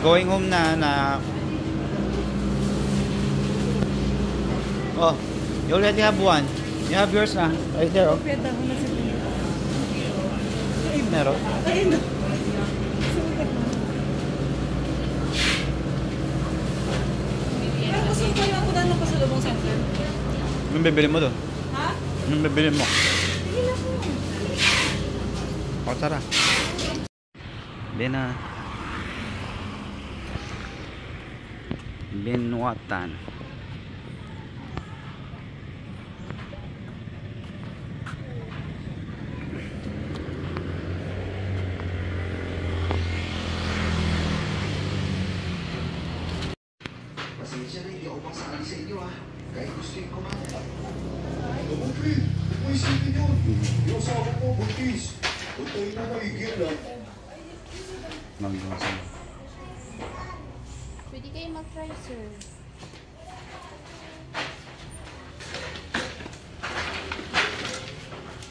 Going home na. Oh, you already have one. You have yours na. Right there, oh. Meron. Pero gusto ko yung ako dahil ng pasalubong center. Anong bibili mo doon? Ha? Anong bibili mo? Hindi na po. O, tara. Binuatan. Pasensya na, hindi ako makasali sa inyo ah. Kahit gusto yung kumain. Okay, huwag mo isipin yun. Yung asawa mo, buntis. Puntayin mo maigil lang. Magbukasan. Pwede kayo mag-try, sir.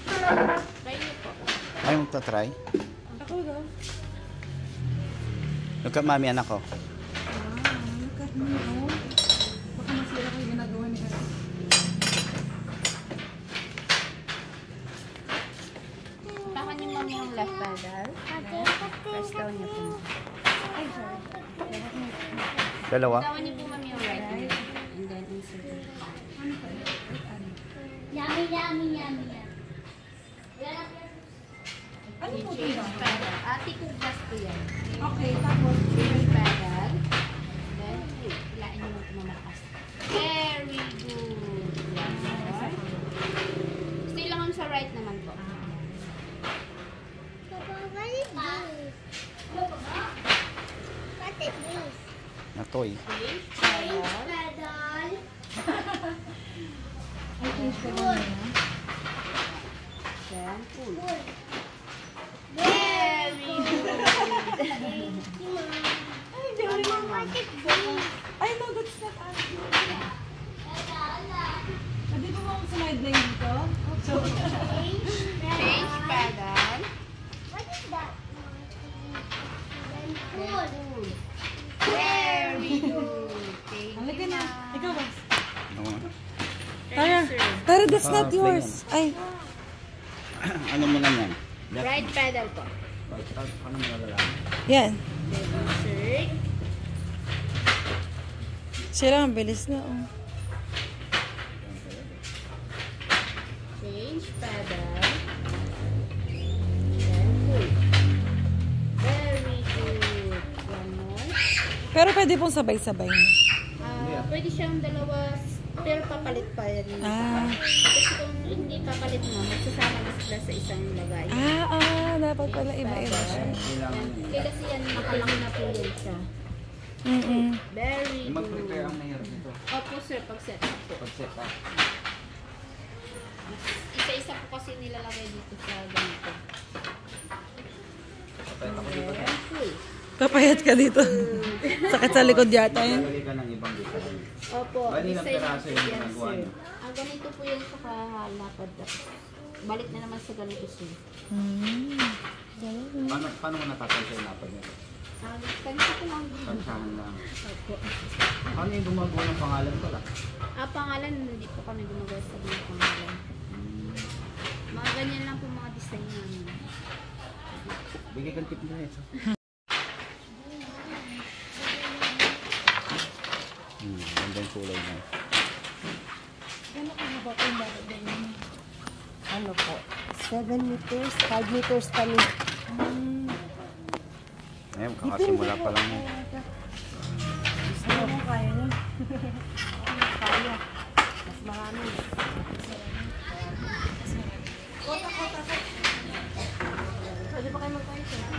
Try niyo po. Ay, magta-try? Ako daw. Look at mami, anak ko. Look at me, oh. Baka masira ko yung ginagawa niya. Takan niyo mami yung left pedal. Press down niyo po. Ay, sorry. Dalawa? Tawan niyo po mami yung right. And then insert it. Yummy, yummy, yummy, yummy. Ano po Change ito? pedal. Tikong gas po yan. Okay, tapos. Change pedal. Then, hilain niyo lang mamakas. Very good. Yan. Stay lang sa right naman po. Papa, what is this? What is this? Natoy. Change Change pedal. pedal. Ay, change ka ba na? Then, pull. Pull. Very good. Thank you, Mom. Ay, hindi ko rin What is this? Ay, no, that's not us. Pwede po ba sa sideline dito? So, Change Change pedal. pedal. What is that? Then Then, pull. pull. Very good. Thank halika you, na. ma'am. Ikaw ba? Oo. Tara. Sir. Tara, that's not play yours. Ay. Ano mo lang yan? Right pedal po. Ano mo lang? Yan. Then, insert. Siya lang, ang bilis na. Oh. Change pedal. Then, pull. Very good. One more. Pero pwede pong sabay-sabay. Pwede siyang dalawa, pero papalit pa rin. Kasi kung hindi papalit mo, magsasama na sila sa isang lagay. Dapat pala iba-iba siya. Kaya kasi yan, nakalaki na po yan siya. Very good. Mag-prepare ang mahirap nito. Opo sir, pag-set up po. Pag-set up. Isa-isa po kasi nilalagay dito sa ganito. Then, pull. Papayat ka dito. Sakit sa likod yata yun. Lalagay ka ng ibang design. Opo, Bali ng design peraso po yung yan ginagawa sir. niyo. Ang ganito po yan sa kahalapad. Balik na naman sa ganito sir. Paano mo natatansa yung lapad nito? Kanito po lang. Tansahan lang. Opo. Ano yung gumagawa ng pangalan pala? Pangalan, hindi po kami gumagawa sa mga pangalan. Mga ganyan lang po mga design namin. Bigay kang tip na ito. Ganda yung kulay na. Gano'n ka ba kung bakit ganyan? Ano po? 7 meters, 5 meters kami. Ayun, kakasimula pa lang mo. Ano mo kaya niya? Kaya. Mas marami. Pwede pa kayo magkain siya?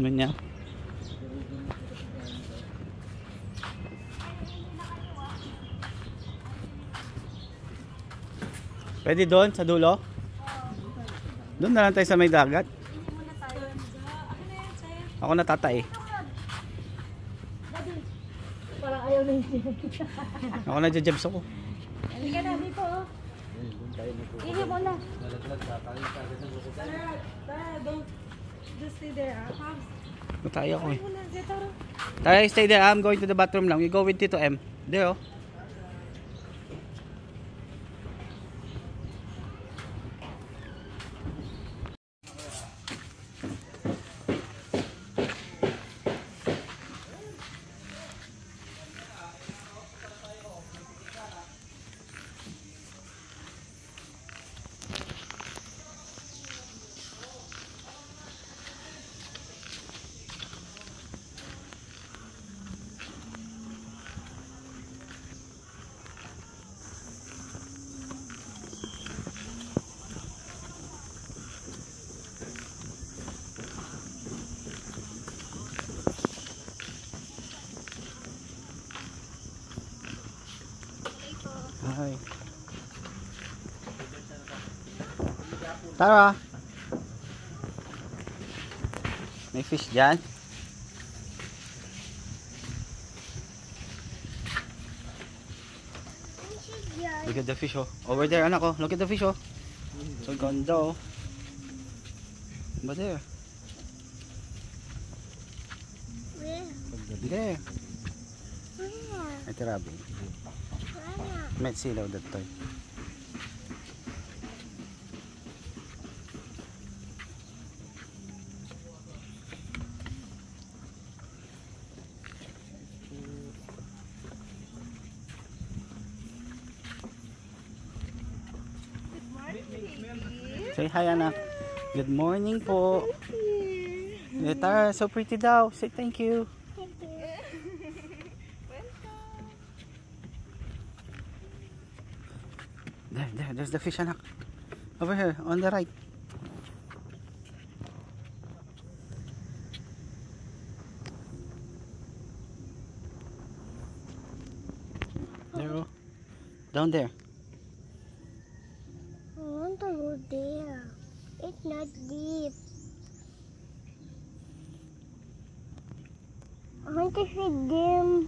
Ano niya? Pwede doon sa dulo? Doon na lang tayo sa may dagat. Ako natatay. Parang ayaw na yun. Ako na-jabs ako. Halika na dito, oh. Ihi mo na. Tara, don't just stay there, ah. Matay ako eh. Muna, dito, tara. Tayo, stay there. I'm going to the bathroom lang. You go with Tito M. There, oh. Hi. Tara. May fish dyan. Look at the fish, oh. Over there, anak, oh. Look at the fish, oh. So ganda, oh. Ba there? Where? There. Where? Ay, tirabi. Where? Met silaw datoy. Say hi, anak. Good morning po. Eh, Tara, so pretty daw. Say thank you. There's the fish, anak. Over here, on the right. There, oh. Down there. I want to go there. It's not deep. I want to feed them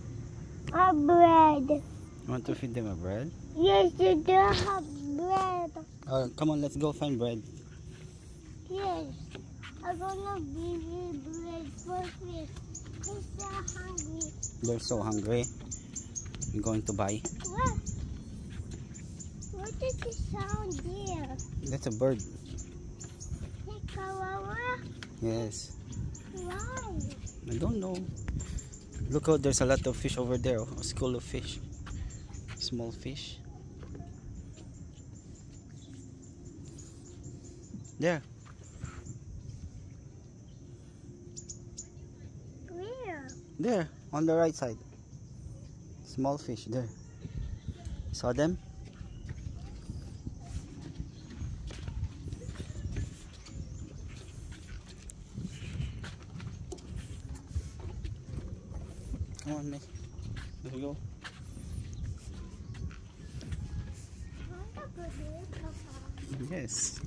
a bread. You want to feed them a bread? Yes, you do have bread. Oh, come on, let's go find bread. Yes. I'm gonna give you bread for fish. They're so hungry. They're so hungry. I'm going to buy. What? What is the sound there? That's a bird. Like kawawa? Yes. Why? I don't know. Look out, there's a lot of fish over there. A school of fish. Small fish. There. Where? There, on the right side. Small fish there. Saw them? Come on, May. Let's go. I want to go there, Papa. Yes.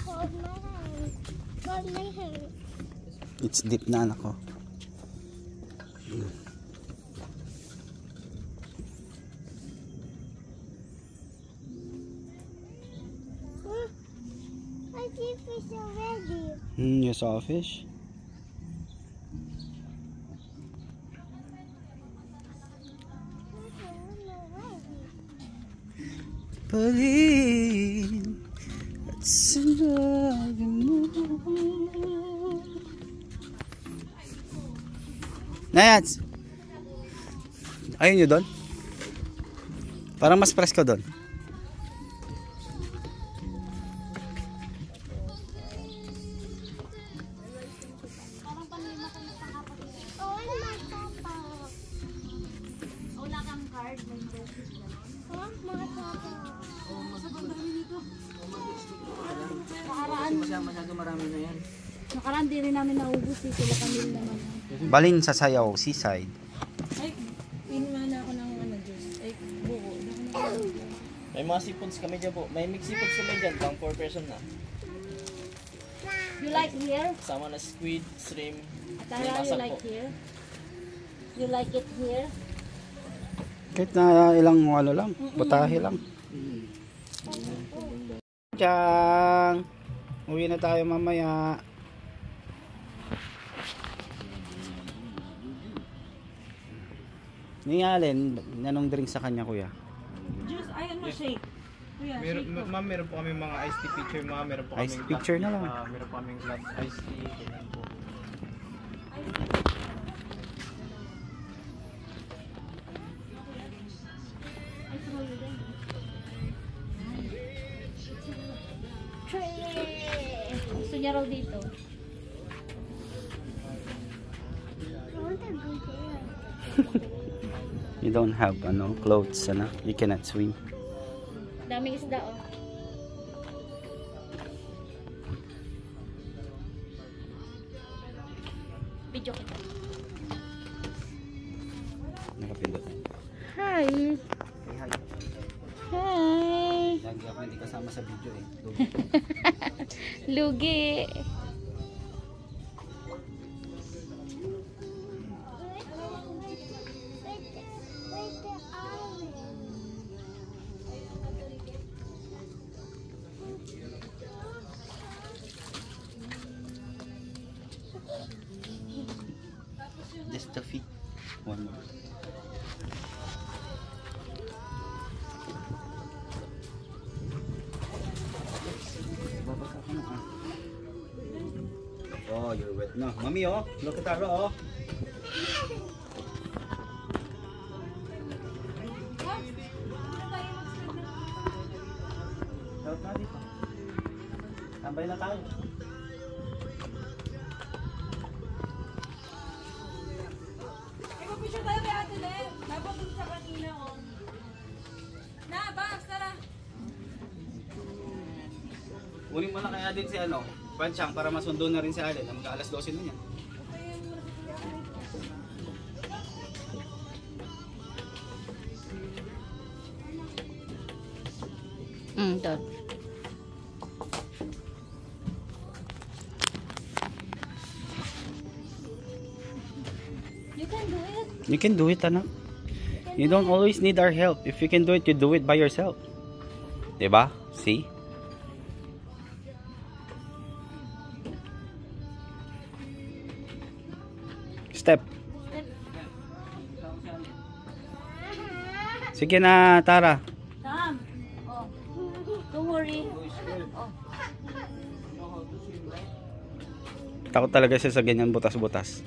Hold my hand. Hold my hand. It's deep na, anak ko. I see fish already. You saw a fish? Pauline, it's another moon. Nayats! Ayun nyo doon? Parang mas presko doon. Oh, my Papa. Wala kang card, may message lang. Nakaraan di rin namin naubos eh. Sila Camille naman. Balin sa sayaw, seaside. Ay, pinuha na ako ng juice. Ay, buko. May mga seafoods kami dyan po. May mixed seafoods kami dyan. Pang 4 person na. You like here? Sama na squid, shrimp. Tara, May you masak like po. here? You like it here? Kahit na ilang ano lang, butahe lang. Tiyang! Uwi na tayo mamaya. Ni Allen, nanong drink sa kanya kuya? Juice, ay ano, shake. Kuya, Meron, shake ko. ma'am, meron po kami mga iced tea picture, ma'am. Meron po Iced kaming picture na lang. meron po kaming glass iced tea. Ganyan po. Gusto niya raw dito. You don't have ano, clothes, ano? You cannot swim. Daming isda, oh. Video kita. Nakapindot. Hi! Say hi. Hi! Lagi ako hindi kasama sa video eh. Lugi! Just the feet. One more. Babasa ka na ah. Oh, you're wet na. Mami oh, look at Tara oh. Shout na dito. Tambay na tayo. Picture tayo kay Ate Len. Napunta sa kanina, oh. Na, Babs, tara. Uling mo na kaya din si ano, Panchang para masundo na rin si Allen. Magka-alas 12 na niya. Doon. You can do it. You can do it, anak. You don't always need our help. If you can do it, you do it by yourself. Diba? See? Step. Sige na, Tara. Come. Oh. Don't worry. Oh. Takot talaga siya sa ganyan butas-butas.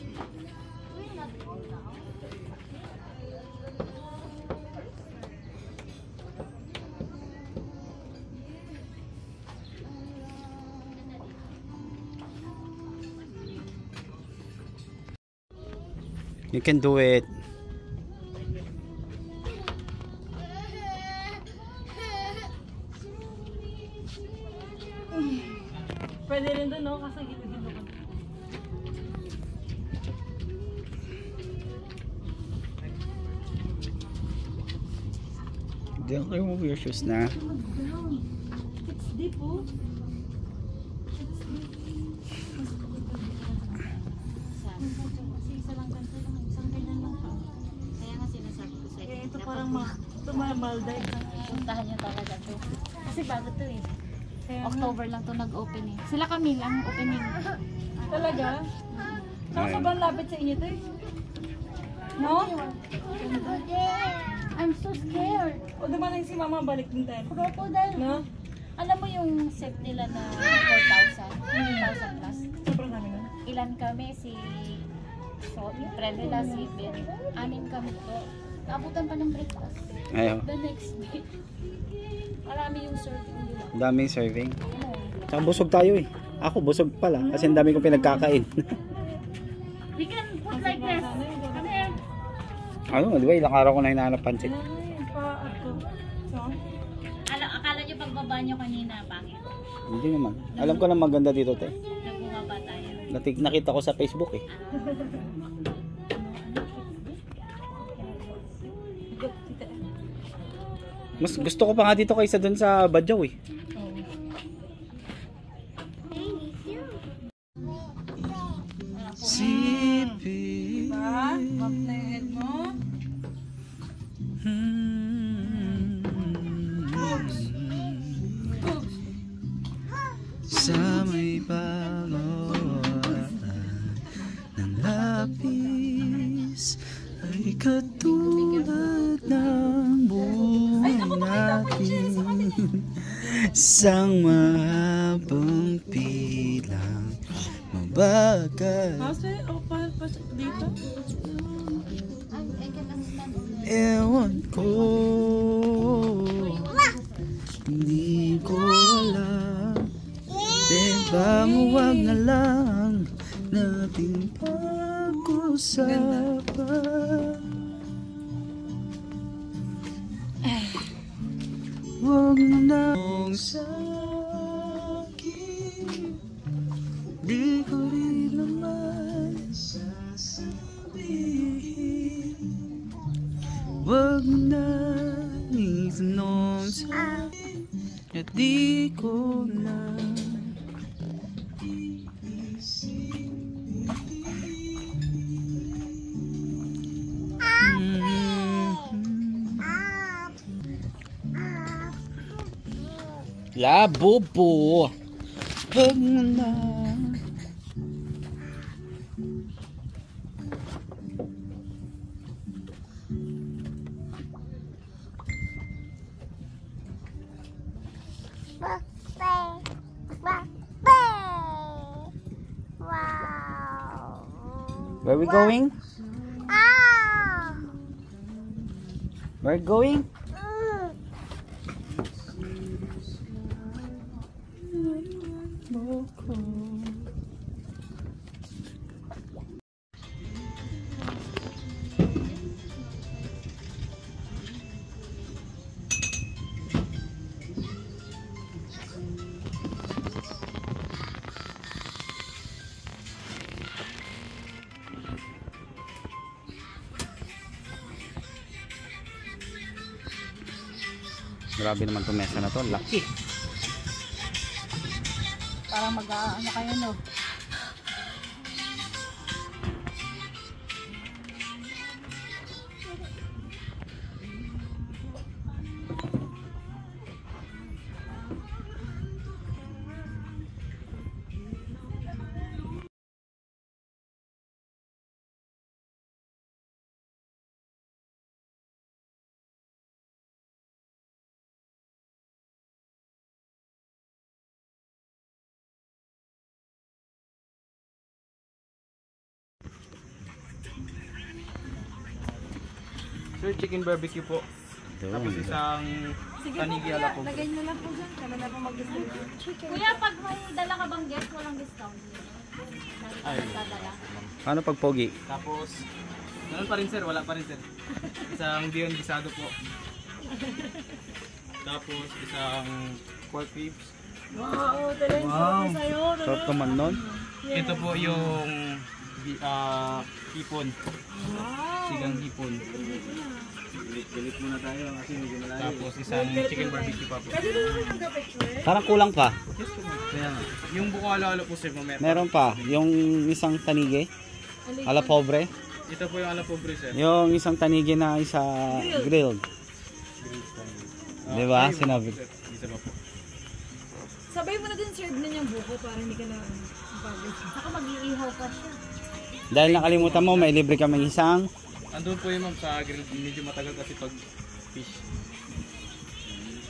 You can do it. Pwede rin doon, no? Kasi gilid-gilid ako. Don't remove your shoes na. It's deep, oh. Kasi isa lang ganito lang. Isang ganyan lang pa. Kaya nga sinasabi ko sa'yo. Ito parang maldive. Puntahan nyo talaga to. Kasi bago to eh. Kaya October lang to nag-open eh. Sila kami lang opening. talaga? Saka sobrang lapit sa inyo to eh. No? I'm so scared. O dumating si mama, balik din tayo. Crocodile. No? Alam mo yung set nila na 4,000? 4,000 plus. Sobrang dami na. Ilan kami si yung friend nila si Ben. 6 kami to. Naabutan pa ng breakfast. Ayaw. The next day. Marami yung surfing nila. Daming serving. Oo. Tsaka busog tayo eh. Ako busog pala kasi ang dami kong pinagkakain. We can put like this. Come here. Ano, di ba ilang araw ko na hinahanap pansit. Ay, pa ako. nyo kanina, pangit. Hindi naman. Alam ko na maganda dito, te. Nagbumaba tayo. Nakita ko sa Facebook eh. Mas gusto ko pa nga dito kaysa dun sa Badyaw eh. Sipi. Diba? Map na yung head mo. Sa may pagawa ng lapis ay katulad ng buhay natin. Isang mahabang pilang mabagal. Kasi, pa dito? Ewan ko, hindi ko alam. Bang huwag na lang nating pag-usapan. Huwag na lang sa'kin, di ko rin naman sasabihin. Huwag na itanong sa'kin at di ko na Labubo. Huwag mo na. Wow. Where we going? Ah. Where going? Grabe naman itong mesa na to, laki. Parang ano kayo, no? Sir, chicken barbecue po. Tapos isang panigi ala po. Lagay nyo lang po dyan. Kami na po mag-distribute. Kuya, pag may dala ka bang guest, walang discount. Dadala. Ano pag pogi? Tapos, ganun pa rin sir, wala pa rin sir. Isang beyond gisado po. Tapos, isang pork ribs. Wow, talagang Wow. sa'yo. Sarap naman nun. Ito po yung hipon. Sigang hipon. Galit muna tayo kasi medyo malayo. Tapos isang chicken barbecue pa po. Pwede naman yung gapit, sir. Parang kulang pa. Yes po ma'am. Kaya nga. Yung buko halo-halo po sir, mamaya. Meron pa. Yung isang tanige. Ala pobre. Ito po yung ala pobre sir. Yung isang tanige na isa grilled. Diba? Ayun, Sinabi. sir. Isa pa po. Sabay mo na din serve na yung buko para hindi ka na pagod. Saka mag-iihaw pa siya. Dahil nakalimutan mo, may libre kaming isang Andun po yung ma'am sa grill. Medyo matagal kasi pag fish.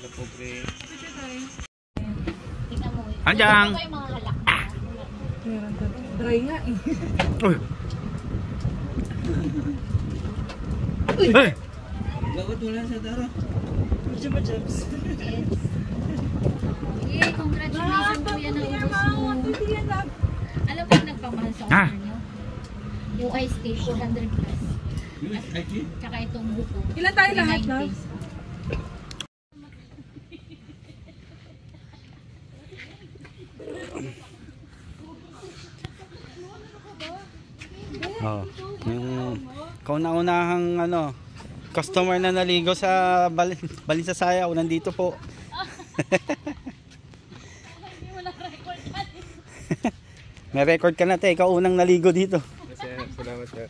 Ala pobre. Tingnan mo. Andiyan! Ito yung mga halak. Dry nga eh. Hey! Jumajabs. Eh, congratulations po yan ang ubos mo. Alam mo yung nagpamahal sa Ah. order nyo? Yung ice tea, 400 plus. At saka itong buko. Ilan tayo lahat, 390. love? kauna-unahang ano, customer na naligo sa Balinsasaya. O, nandito po. Hindi mo na record yan. May record ka na, te. Ikaw unang naligo dito. Salamat sir.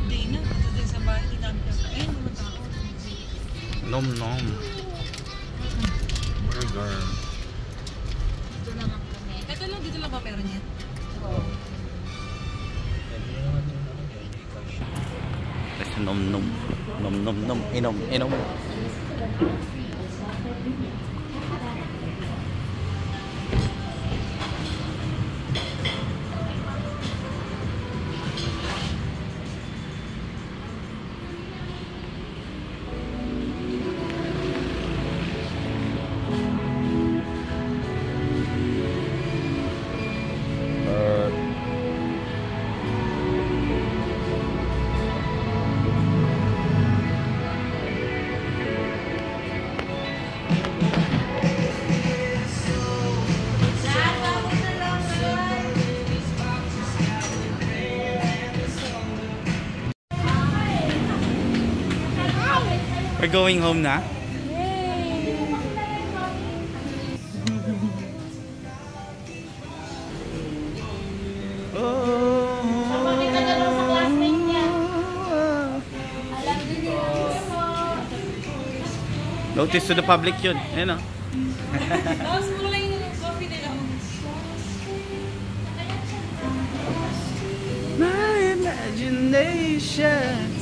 Hindi na. Ito din sa bahay. Hindi dami ka. Ayun, mga tao. Nom nom. Burger. Dito lang ang kami. Ito lang, dito lang ba meron yan? Let's nom nom. Nom nom nom. Inom, inom. We're going home na. Notice to the public yun. Ayan o. Tapos mo lang yung coffee nila. My imagination.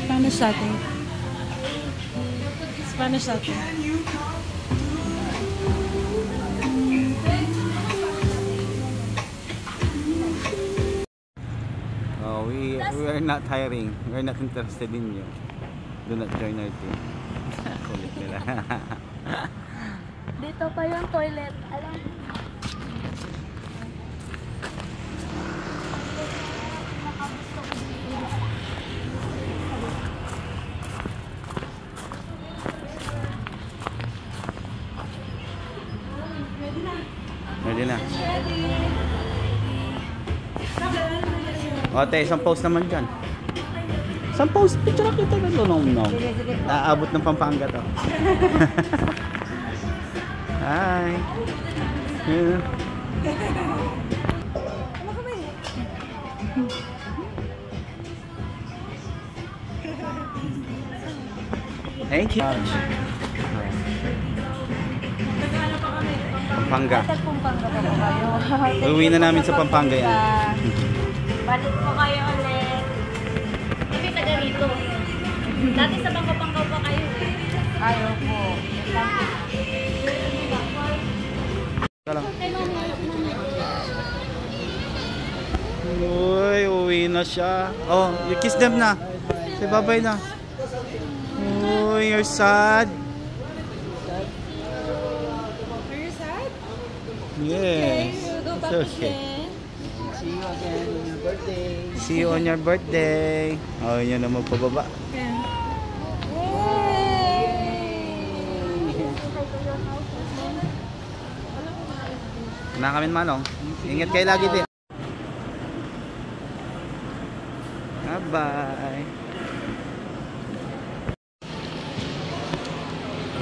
Spanish natin. Spanish natin. Oh, we are not hiring. We are not interested in you. Do not join our team. Kulit nila. Dito pa yung toilet. Alam. Ready na. O, te, isang post naman dyan. Isang post, picture lang kita ng lunong-nong. Naabot ng Pampanga to. Hi. Yeah. Thank you. Pampanga. Pampanga pa po kayo. Uwi na namin sa Pampanga yan. Balik po kayo ulit. Kami taga rito. Dati sa Bangka-Bangka pa kayo eh. Ayaw po. Ito lang. Uy, uwi na siya. Oh, you kiss them na. Say bye-bye na. Uy, you're sad. Are you sad? Yes. Go It's back okay. again. See you on your birthday. Oh, yun na magpababa. Na kami manong. Ingat kayo lagi din. Bye-bye.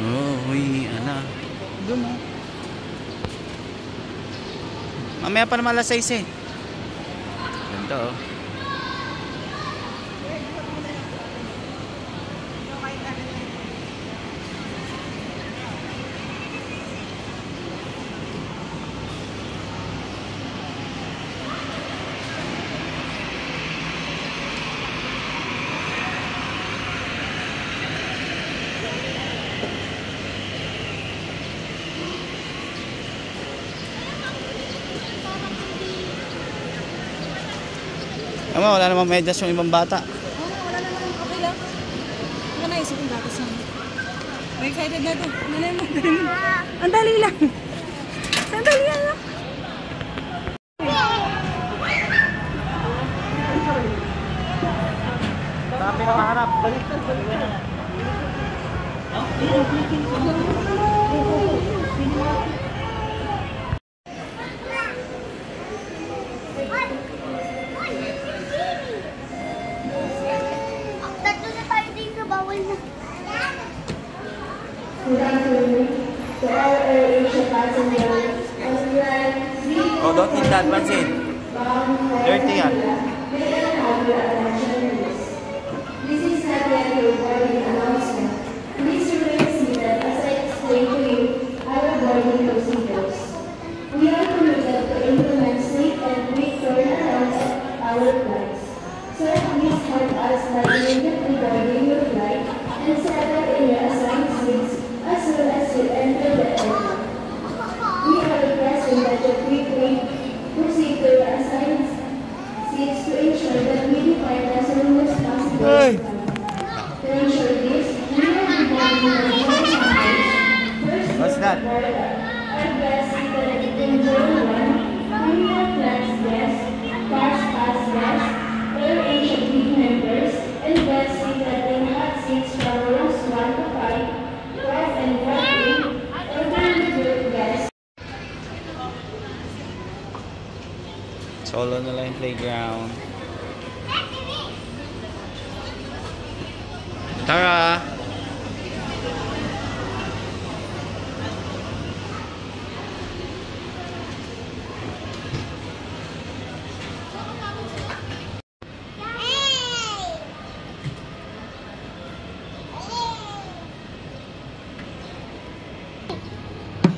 Oh, uy, ana. Doon mo. Mamaya pa naman alas 6 eh. Ganda oh. Ama, wala namang medyas yung ibang bata. Wala naman. Okay lang. Wala na isip yung gatas na. Very excited na ito. Dali mo. Ang dali lang. Sandali lang. Sabi na maharap. Balik. Oh, don't eat that pansit. Dirty yan. This is not yet your boarding announcement. Please remain seated as I explain to you our boarding procedures. We are committed to implement safe and quick turnaround at our flights. So please help us by immediately boarding your flight and settle in your assigned seats as soon as you enter the aircraft. We are requesting that you quickly proceed to your assigned seats to ensure that we define as soon as possible. Hey. To ensure this, we will be boarding the following numbers. First, What's that? our guests seated in zone 1, premium class guests, fast pass guests, Air Asia Big members, and guests seated in hot seats from rows 1 to 5, 12 and 14, elderly group guests. Solo na lang yung playground. Tara!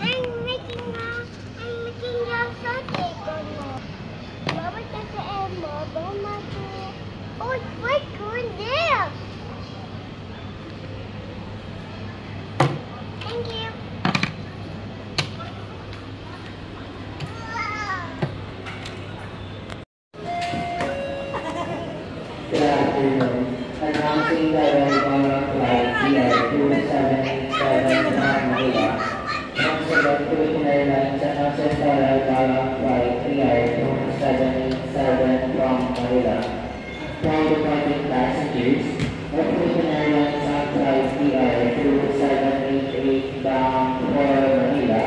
I'm making a sausage. Mama kasi Emma, Mama oh, what's going there? Thank you. Good afternoon. Announcing the arrival of flight CI2787 from Manila. From Cebu Airlines, announces the arrival of flight CI2787 from Manila. For departing passengers, Philippine Airlines on flight CI2788 bound for Manila.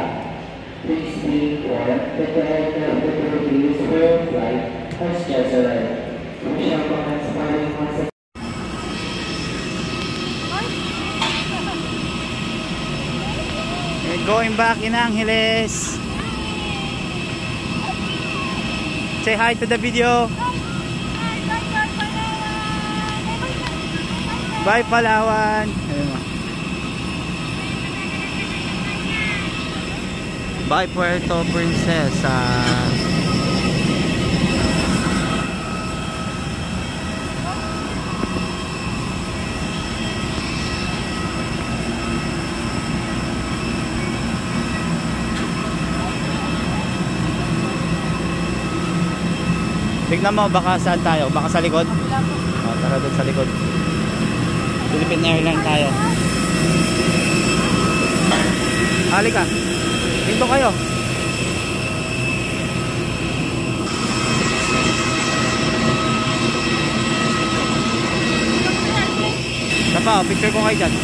Please be informed that the aircraft that will be used for your flight has just arrived. We shall commence boarding once again. We're going back in Angeles. Say hi to the video. Bye Palawan. Ayun mo. Bye Puerto Princesa. Tignan mo, baka saan tayo? Baka sa likod? Oh, tara doon sa likod. Philippine Airlines tayo. Halika. Dito kayo. Tapa, picture ko kayo dyan.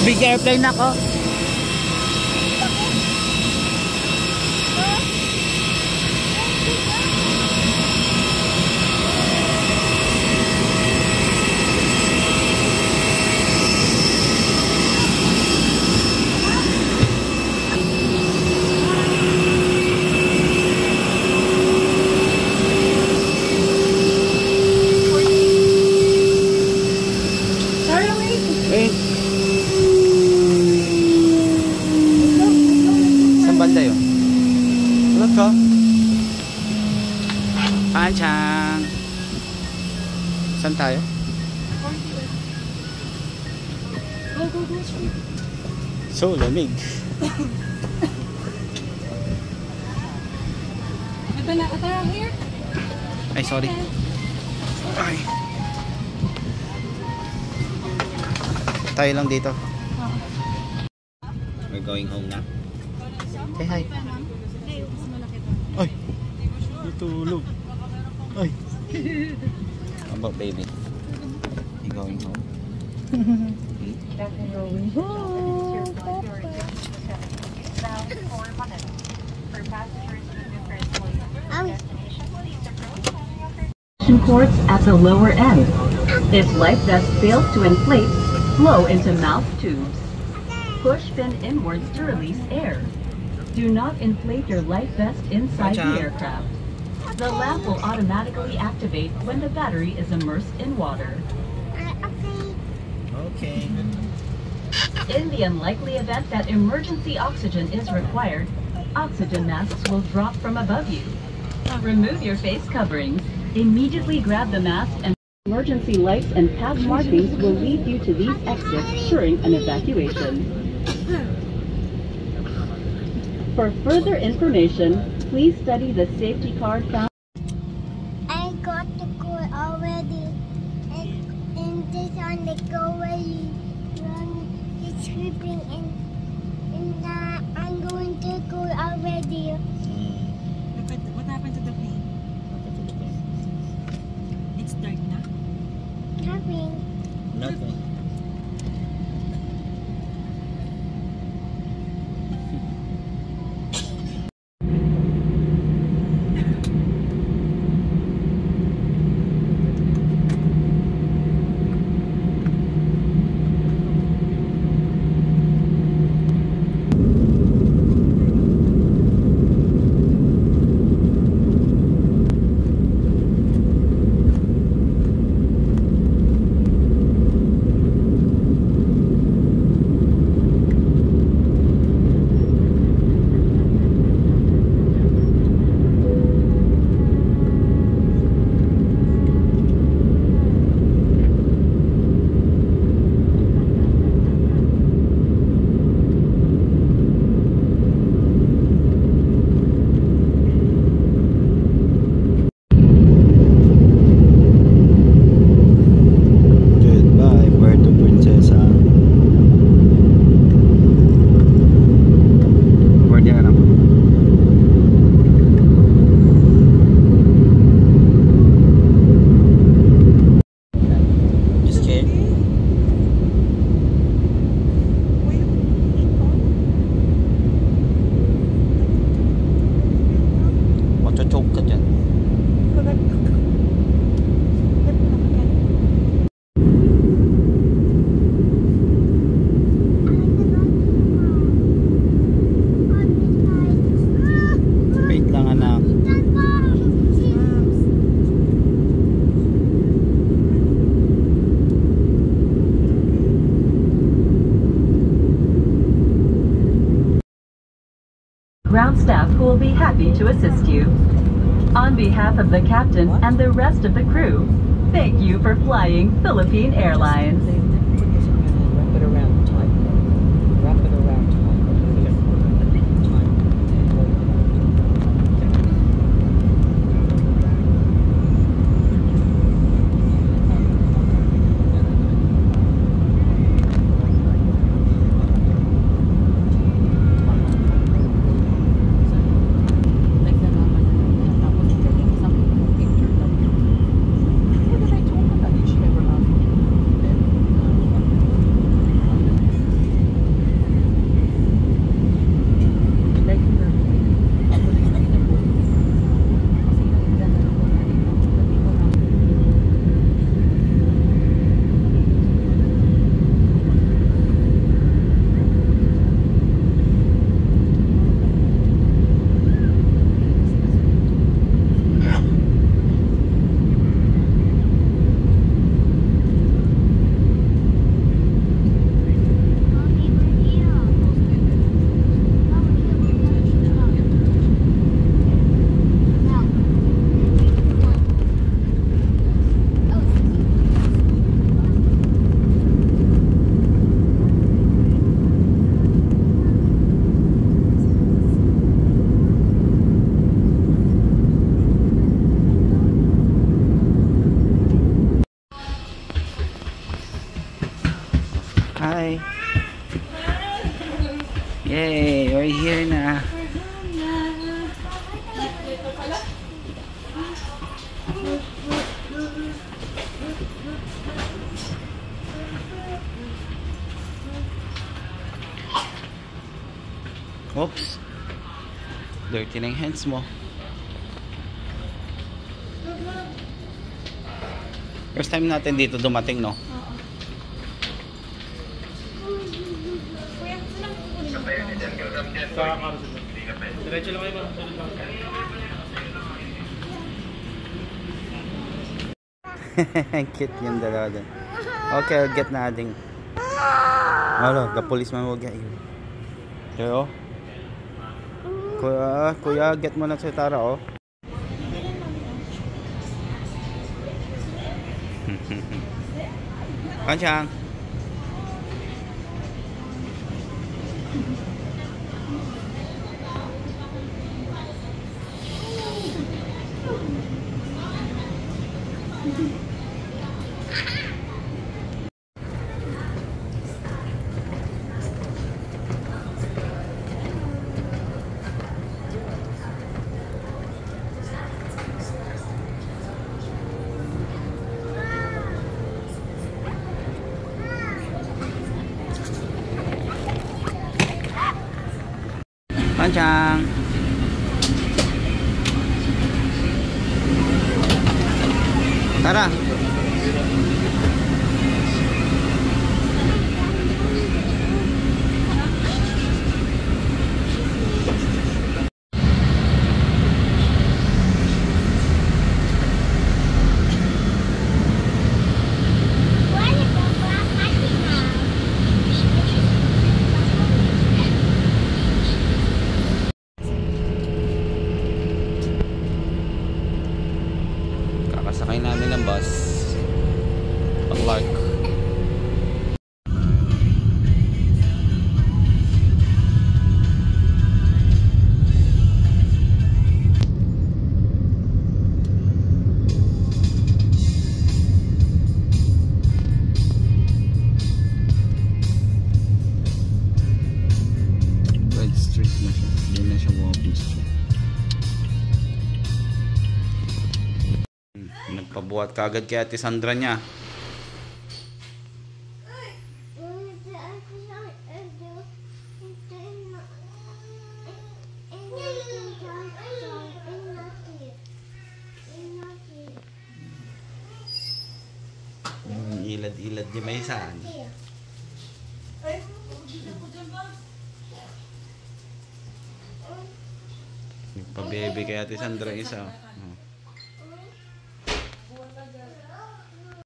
Big airplane ako. Wait. Banda yun. Look ko. Panchang. Saan tayo? Go, go, go. So lamig. Ito na, here. Ay, sorry. Ay. Tayo lang dito. We're going home na. Say hi. Ay. Natulog. Ay. How about baby? You going home? extension cords at the lower end. If life vest fails to inflate, blow into mouth tubes. Push fin inwards to release air. Do not inflate your life vest inside the aircraft. The lamp will automatically activate when the battery is immersed in water. Okay. In the unlikely event that emergency oxygen is required, oxygen masks will drop from above you. Remove your face coverings. Immediately grab the mask, and emergency lights and path markings will lead you to these exits during an evacuation. For further information, please study the safety card found. I got the code already. And this on the go where you run it's creeping and I'm going to go already. What happened to the plane? It's dark now. Nothing. Nothing. Ground staff who will be happy to assist you. On behalf of the captain and the rest of the crew, thank you for flying Philippine Airlines. Wrap it around tight. Wrap it around tight. Hi. Yay, we're here na. Oops. Dirty na yung hands mo. First time natin dito dumating, no? Oo. Kuya, saan ang kukunin mo? Sa carousel. Diretso lang kayo ba? Cute yung dalawa dyan. Okay, I'll get na ading. Hello, the policeman will get you. Okay, oh. Kuya, get mo na si Tara, oh. Kanchang. Kanchang. Tara. Kakasakay namin ng bus. Pang-Lark. Red Street na siya. Hindi na siya walking street. Nagpabuhat kagad kay Ate Sandra niya. Yung ilad-ilad niya may saan. Nagpabebe kay Ate Sandra isa.